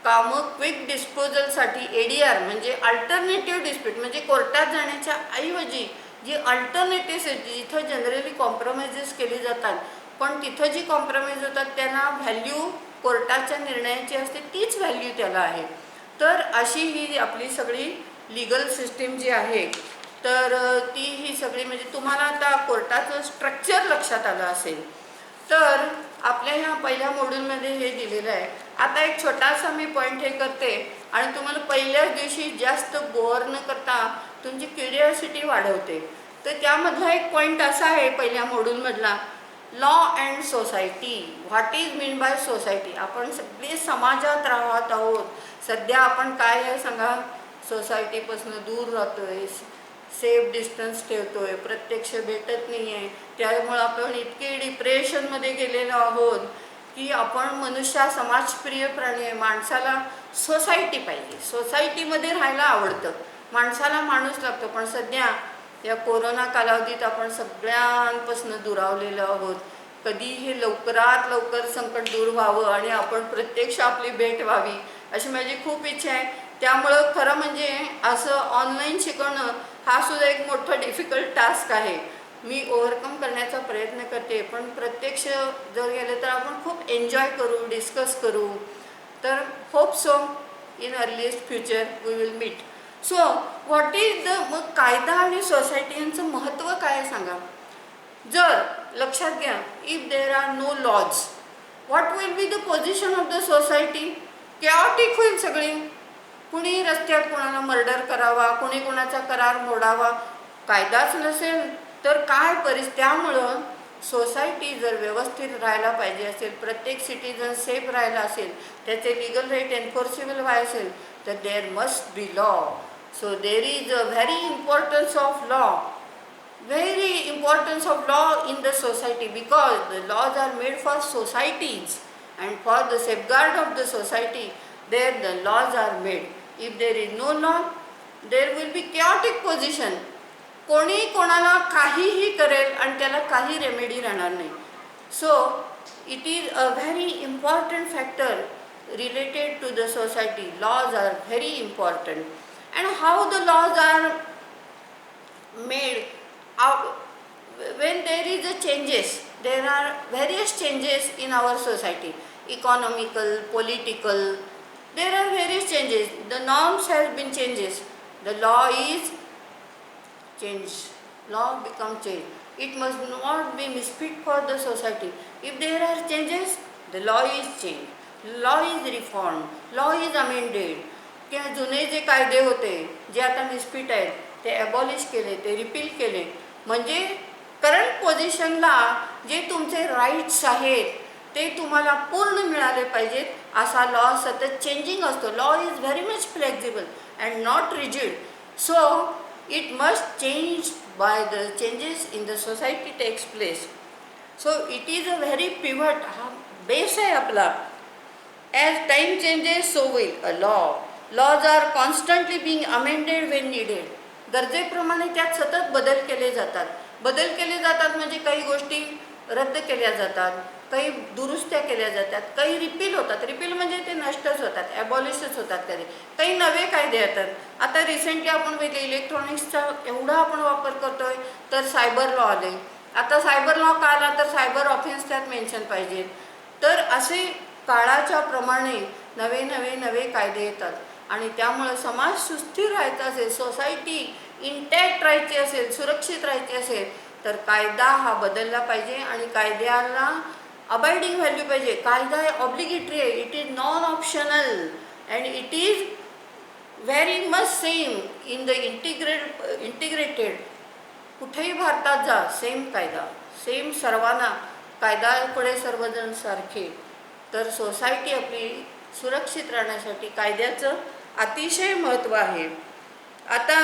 कामं क्विक डिस्पोजलसाठी ADR म्हणजे अल्टरनेटिव्ह डिस्प्यूट म्हणजे कोर्टात जाण्याच्या ऐवजी जी अल्टरनेटिव्ह जिथं जनरली कॉम्प्रोमाइजेस केली जातात, पण तिथं जी कॉम्प्रोमाइज होतात त्यांना व्हॅल्यू कोर्टाच्या निर्णयाची असते, तीच व्हॅल्यू त्याला आहे. तर अशी ही आपली सगळी लीगल सिस्टीम जी आहे, तर ती ही सगळी म्हणजे तुम्हाला आता कोर्टाचं स्ट्रक्चर लक्षात आलं असेल. तर आपल्या ह्या पहिल्या मॉड्यूलमध्ये हे दिलेलं आहे. आता एक छोटासा मी पॉईंट हे करते आणि तुम्हाला पहिल्याच दिवशी जास्त बोअर न करता तुमची क्युरिओसिटी वाढवते. तर त्यामधला एक पॉईंट असा आहे पहिल्या मॉड्यूलमधला, law and society. What is mean by society. आपण सगळे समाजात राहत आहोत. सध्या आपण काय आहे सांगा, सोसायटीपासून दूर राहतोय, सेफ डिस्टन्स ठेवतोय, प्रत्यक्ष भेटत नाही आहे. त्यामुळे आपण इतके डिप्रेशनमध्ये गेलेलो आहोत की आपण मनुष्य समाजप्रिय प्राणी आहे. माणसाला सोसायटी पाहिजे, सोसायटीमध्ये राहायला आवडतं, माणसाला माणूस लागतो. पण सध्या या कोरोना कालावधीत आपण सगळ्यांपासून दुरावलेलो आहोत. कधी हे लवकरात लवकर संकट दूर व्हावं आणि आपण प्रत्यक्ष आपली भेट व्हावी अशी माझी खूप इच्छा आहे. त्यामुळं खरं म्हणजे असं ऑनलाईन शिकवणं हा सुद्धा एक मोठा डिफिकल्ट टास्क आहे. मी ओव्हरकम करण्याचा प्रयत्न करते, पण प्रत्यक्ष जर गेले तर आपण खूप एन्जॉय करू, डिस्कस करू. तर hope so in earliest future we will meet. So what is the, मग कायदा आणि सोसायटी यांचं महत्त्व काय सांगा. जर लक्षात घ्या, if there are no laws, what will be the position of the society. Chaotic होईल सगळी. कुणी रस्त्यात कोणाला मर्डर करावा, कुणी कोणाचा करार मोडावा, कायदाच नसेल तर काय त्यामुळं सोसायटी जर व्यवस्थित राहायला पाहिजे असेल, प्रत्येक सिटीजन सेफ राहायला असेल, त्याचे लिगल राईट एन्फोर्सेबल व्हायला असेल, तर there must be law. So there is a very importance of law, very importance of law in the society, because the laws are made for societies and for the safeguard of the society, there the laws are made. If there is no law, there will be chaotic position. कोणी कोणाला काहीही करेल आणि त्याला काही remedy राहणार नाही. So it is a very important factor related to the society. Laws are very important. And how the laws are made, when there is a changes, there are various changes in our society, economical, political, there are various changes. The norms have been changes, the law is changed, law become changed. It must not be misfit for the society. If there are changes, the law is changed, law is reformed, law is amended. किंवा जुने जे कायदे होते जे आता misfit आहेत ते ॲबॉलिश केले, ते रिपील केले. म्हणजे करंट पोझिशनला जे तुमचे राईट्स आहेत ते तुम्हाला पूर्ण मिळाले पाहिजेत. असा लॉ सतत चेंजिंग असतो. Law is very much flexible and not rigid. So it must change by the changes in the society takes place. So it is a very pivot, हा बेस आहे आपला. As time changes so will a law. Laws are constantly being amended when needed. गरजेप्रमाणे त्यात सतत बदल केले जातात. बदल केले जातात म्हणजे काही गोष्टी रद्द केल्या जातात, काही दुरुस्त्या केल्या जातात, काही रिपील होतात. रिपील म्हणजे ते नष्टच होतात, ॲबॉलिशच होतात. कधी काही नवे कायदे येतात. आता रिसेंटली आपण बघितलं इलेक्ट्रॉनिक्सचा एवढा आपण वापर करतोय तर सायबर लॉ आले. आता सायबर लॉ का आला तर सायबर ऑफेन्स त्यात मेन्शन पाहिजेत. तर असे काळाच्या प्रमाणे नवे कायदे येतात आणि त्यामुळे समाज सुस्थिर राहायचा असेल, सोसायटी इंटॅक्ट राहायची असेल, सुरक्षित राहायची असेल तर कायदा हा बदलला पाहिजे आणि कायद्याला अबाइडिंग व्हॅल्यू पाहिजे. कायदा ऑब्लिगेटरी आहे, it is non optional and it is very much same in the integrated. कुठेही भारतात जा, सेम कायदा, सेम सर्वांना कायद्यापुढे सर्वजण सारखे. तर सोसायटी आपली सुरक्षित राहण्यासाठी कायद्याचं अतिशय महत्त्व आहे. आता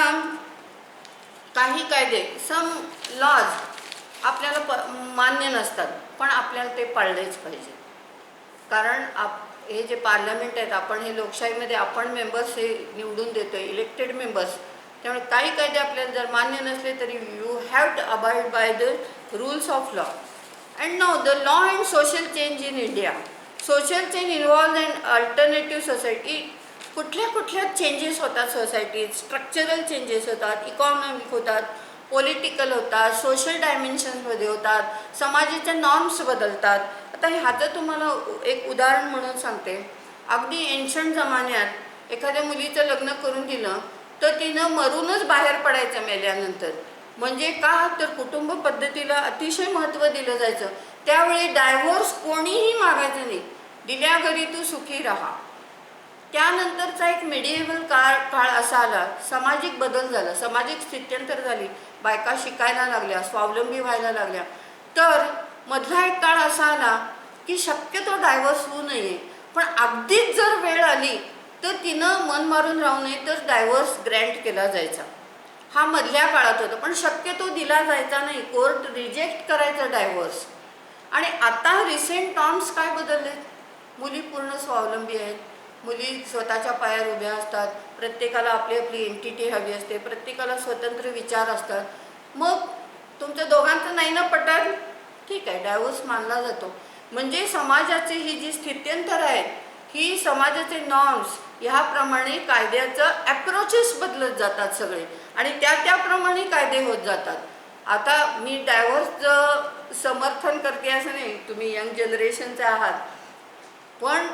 काही कायदे, सम लॉज आपल्याला मान्य नसतात, पण आपल्याला ते पाळलेच पाहिजे. कारण हे जे पार्लमेंट आहेत, आपण हे लोकशाहीमध्ये आपण मेंबर्स हे निवडून देतो, इलेक्टेड मेंबर्स. त्यामुळे काही कायदे आपल्याला जर मान्य नसले तरी you have to abide by the rules of law. And now the law and social change in India. Social change involve and alternative society. कुठल्या चेंजेस होतात सोसायटीत. स्ट्रक्चरल चेंजेस होतात, इकॉनॉमिक होतात, पॉलिटिकल होतात, सोशल डायमेन्शन्समध्ये होतात, समाजाच्या नॉर्म्स बदलतात. आता ह्याचं तुम्हाला एक उदाहरण म्हणून सांगते. अगदी एन्शंट जमान्यात एखाद्या मुलीचं लग्न करून दिलं तर तिनं मरूनच बाहेर पडायचं मेल्यानंतर. म्हणजे का तर कुटुंब पद्धतीला अतिशय महत्त्व दिलं जायचं. त्यावेळी डायव्होर्स कोणीही मागायचं नाही, दिल्या घरी तू सुखी राहा. त्यानंतरचा एक मिडिएव्हल काळ असा आला, सामाजिक बदल झाला, सामाजिक स्थित्यंतर झाली, बायका शिकायला लागल्या, स्वावलंबी व्हायला लागल्या. तर मधला एक काळ असा आला की शक्यतो डायव्होर्स होऊ नये, पण अगदीच जर वेळ आली तर तिनं मन मारून राहू नये, तर डायव्होर्स ग्रँट केला जायचा. हा मधल्या काळात होता, पण शक्यतो दिला जायचा नाही, कोर्ट रिजेक्ट करायचं डायव्होर्स. आणि आता रिसेंट टर्म्स काय बदलले. मुली पूर्ण स्वावलंबी आहेत, मुली स्वतःच्या पायावर उभ्या असतात, प्रत्येकाला आपली आपली एंटिटी हवी असते, प्रत्येकाला स्वतंत्र विचार असतात. मग तुमच्या दोघांचं नाही ना पटत, ठीक आहे, डायव्होर्स मानला जातो. म्हणजे समाजाची ही जी स्थित्यंतर आहेत, ही समाजाचे नॉर्म्स ह्याप्रमाणे कायद्याचं ॲप्रोचेस बदलत जातात सगळे, आणि त्याप्रमाणे कायदे होत जातात. आता मी डायव्होर्सचं समर्थन करते असं नाही, तुम्ही यंग जनरेशनचे आहात, पण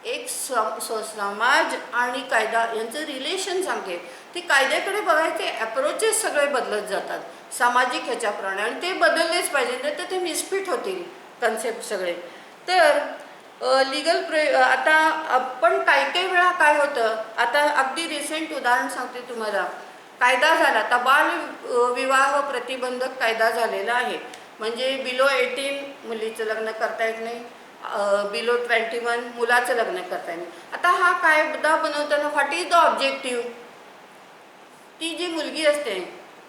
एक समाज आणि कायदा यांचं रिलेशन सांगते. ते कायद्याकडे बघायचे ॲप्रोचेस सगळे बदलत जातात सामाजिक ह्याच्याप्रमाणे, आणि ते बदललेच पाहिजे, नाही तर ते मिसफिट होतील कन्सेप्ट सगळे. तर आता आपण काही वेळा काय होतं, आता अगदी रिसेंट उदाहरण सांगते तुम्हाला. कायदा झाला, आता बाल विवाह प्रतिबंधक कायदा झालेला आहे. म्हणजे बिलो 18 मुलीचं लग्न करता येत नाही, बिलो 21 मुलाचं लग्न करता येत नाही. आता हा कायदा बनवताना व्हॉट इज द ऑब्जेक्टिव्ह. ती जी मुलगी असते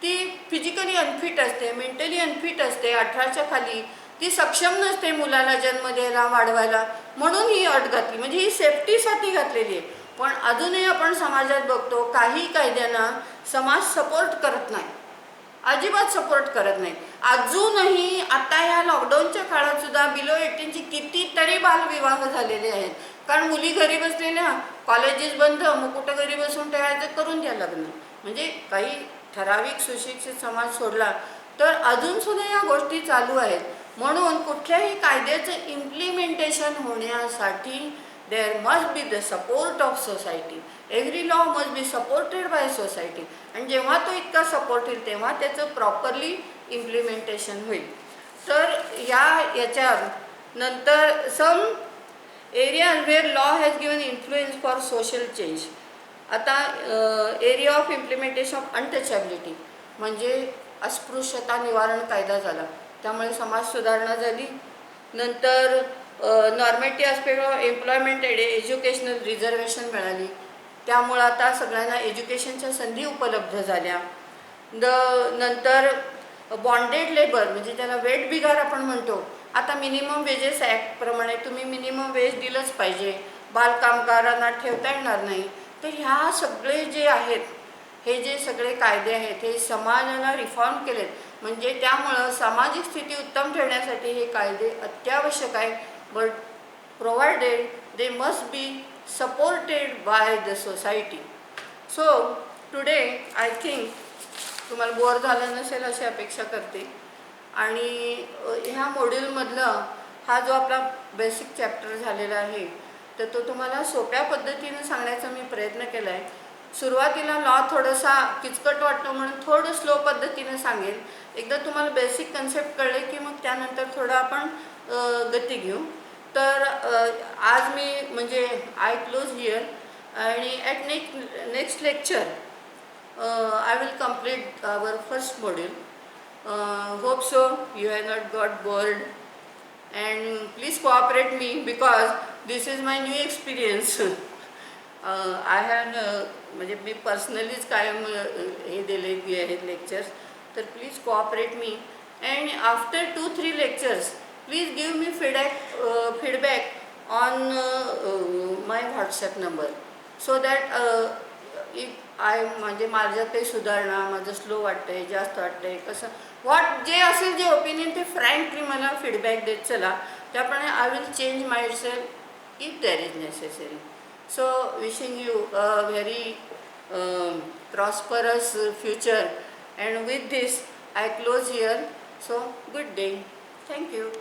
ती फिजिकली अनफिट असते, मेंटली अनफिट असते, 18च्या खाली ती सक्षम नसते मुलाला जन्म द्यायला, वाढवायला, म्हणून ही अट घातली. म्हणजे ही सेफ्टीसाठी घातलेली आहे. पण अजूनही आपण समाजात बघतो काही कायद्यांना समाज सपोर्ट करत नाही, अजिबात सपोर्ट करत नाही. अजूनही आता या लॉकडाऊनच्या काळात सुद्धा बिलो 18ची कितीतरी बालविवाह झालेले आहेत. कारण मुली घरी बसलेल्या, कॉलेजेस बंद, मग कुठं घरी बसून ठेवायचं, करून द्या लग्न. म्हणजे काही ठराविक सुशिक्षित समाज सोडला तर अजूनसुद्धा या गोष्टी चालू आहेत. म्हणून कुठल्याही कायद्याचं इम्प्लिमेंटेशन होण्यासाठी there must be the support of society. Every law must be supported by society. आणि जेव्हा तो इतका सपोर्ट होईल तेव्हा त्याचं प्रॉपरली इम्प्लिमेंटेशन होईल. तर याच्यात नंतर some areas where law has given influence for social change. आता area of implementation of untouchability म्हणजे अस्पृश्यता निवारण कायदा झाला, त्यामुळे समाज सुधारणा झाली. नंतर नॉर्मेटिव्ह aspect of employment educational reservation मिळाली, त्यामुळं आता सगळ्यांना एज्युकेशनच्या संधी उपलब्ध झाल्या. नंतर बॉन्डेड लेबर म्हणजे त्याला वेट बिगार आपण म्हणतो, आता मिनिमम वेजेस ॲक्टप्रमाणे तुम्ही मिनिमम वेज दिलंच पाहिजे, बालकामगारांना ठेवता येणार नाही. तर ह्या सगळे जे आहेत, हे जे सगळे कायदे आहेत हे समाजाला रिफॉर्म केलेत. म्हणजे त्यामुळं सामाजिक स्थिती उत्तम ठेवण्यासाठी हे कायदे अत्यावश्यक आहे. But provided they must be supported by the society. So today I think तुम्हाला बोर झालं नसेल अशी अपेक्षा करते. आणि ह्या मॉड्यूलमधलं हा जो आपला बेसिक चॅप्टर झालेला आहे तर तो तुम्हाला सोप्या पद्धतीने सांगण्याचा मी प्रयत्न केला आहे. सुरुवातीला लॉ थोडासा किचकट वाटतो म्हणून थोडं स्लो पद्धतीने सांगेल. एकदा तुम्हाला बेसिक कन्सेप्ट कळले की मग त्यानंतर थोडं आपण गती घेऊ. तर आज मी म्हणजे आय क्लोज हिअर आणि at next lecture I will complete our first module. Hope so you have not got bored, and please cooperate me because this is my new experience. I have म्हणजे मी पर्सनलीच कायम हे दिलेली आहेत lectures. तर please cooperate me, and after 2-3 lectures please give me feedback on my WhatsApp number, so that if म्हणजे माझ्यात काही सुधारणा, माझं स्लो वाटतं आहे, जास्त वाटतं आहे, कसं जे असेल जे ओपिनियन ते फ्रँकली मला फीडबॅक देत चला. त्याप्रमाणे I will change myself if there is necessary. So wishing you a very prosperous future, and with this I close here. So good day. Thank you.